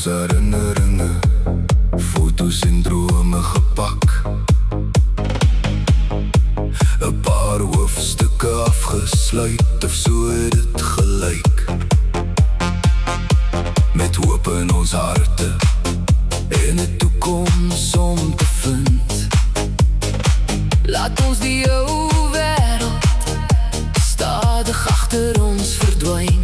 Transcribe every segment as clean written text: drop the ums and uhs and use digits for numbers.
ons herinneringe, foto's en drome gepak. 'n paar hoofstukke afgesluit, of so het dit gelyk. Met hoop in ons harte en 'n toekoms om te vind. Laat ons die ou wêreld stadig agter ons verdwyn.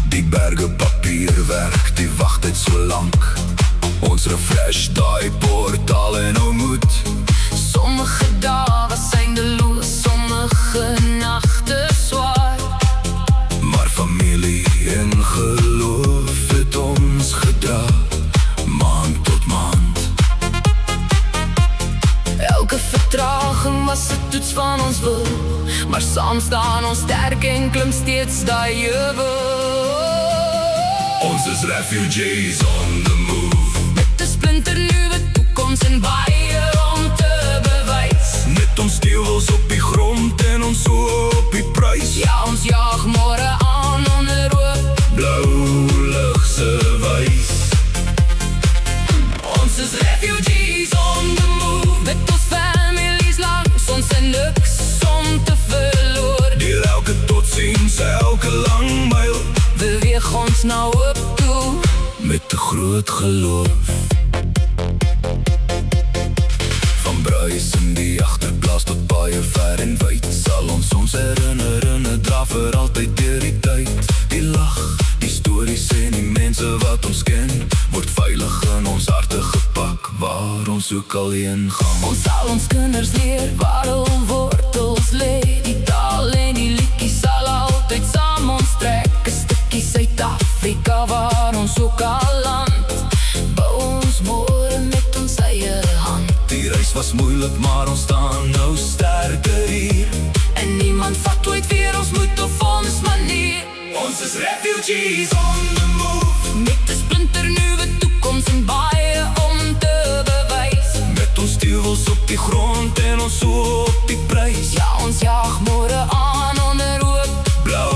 Die berge papierwerk, die wagtyd so lank. Ons refresh daai portaal en nou moet. Sommige dae was eindeloos, sommige nagte swaar. Maar familie en geloof het ons gedra, maand tot maand. Elke vertraging was 'n toets van ons wil, maar saam staan ons sterk en klim steeds daai heuwel. Ons is refugees on the move, met 'n splinternuwe toekoms en baie om te bewys. Met ons stewels op die grond en ons oë op die prys. Ja, ons jaag môre aan onder hoop, blou lig se wys. Ons is refugees on the move, met ons families langs ons en niks om te verloor. Deur elke totsiens, elke lang myl, beweeg ons nou op toe, met 'n groot geloof. Van Bruis in die agterplaas tot baie ver en wyd, sal ons herinneringe dra vir altyd deur die tyd. Die lag, die stories en die mense wat ons ken, word veilig in ons harte gepak, waar ons ook al heen gaan. Ons sal ons kinders leer waar hul wortels lê. Die taal en die liedjies sal altyd saam ons trek. 'n stukkie Suid-Afrika waar ons ook al land, bou ons môre met ons eie hand. Die reis was moeilik, maar ons staan nou sterker hier. En niemand vat ooit weer ons moed of ons manier. Ons is refugees on the move, met 'n splinternuwe toekoms en baie om te bewys. Met ons stewels op die grond en ons oë op die prys. Ja, ons jaag môre aan onder hoop, blou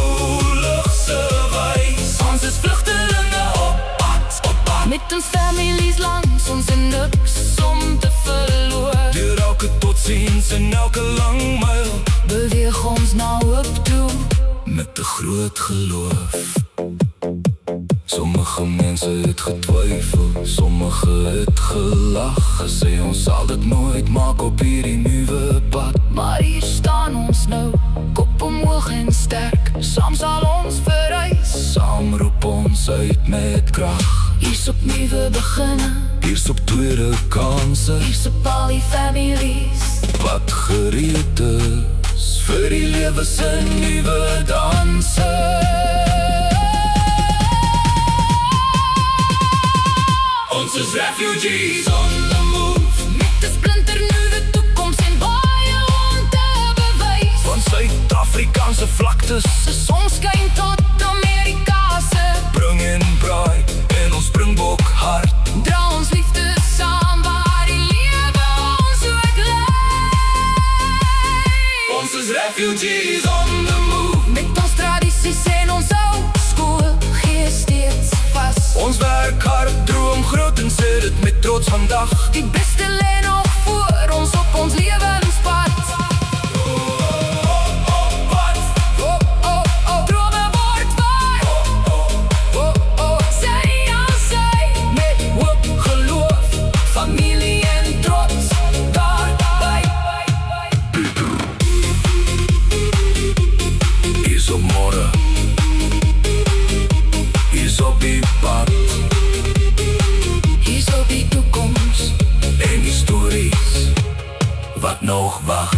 lig se wys. Ons is vlugtelinge op pad, met ons families langs ons en niks om te verloor. Deur elke totsiens en elke lang myl, beweeg ons nou op toe, met 'n groot geloof. Sommige mense het getwyfel, sommige het gelag, gesê ons sal dit nooit maak op hierdie nuwe pad. Maar hier staan ons nou, kop omhoog en sterk. Saam sal ons verreis, saam roep ons uit met krag. Hier's op nuwe beginne, hier's op tweede kanse, hier's op al die families wat gereed is vir die lewe se nuwe danse. Ons is refugees on the move, met 'n splinternuwe toekoms en baie om te bewys. Van Suid-Afrikaanse vlaktes, se son skyn tot Amerika se bring en braai en ons springbok hart. Dra ons liefde saam waar die lewe ons ook lei. Ons is refugees on the move, met ons tradisies en ons ou skool gee steeds vas. Ons werk hard, droom groot en sê dit met trots vandag. Die beste lê nog voor ons op ons lewenspad. Drome word waar. Sy aan sy, met hoop, geloof, familie en trots daarby. Is op môre, is op die pad, is op die toekoms en die stories wat nog wag.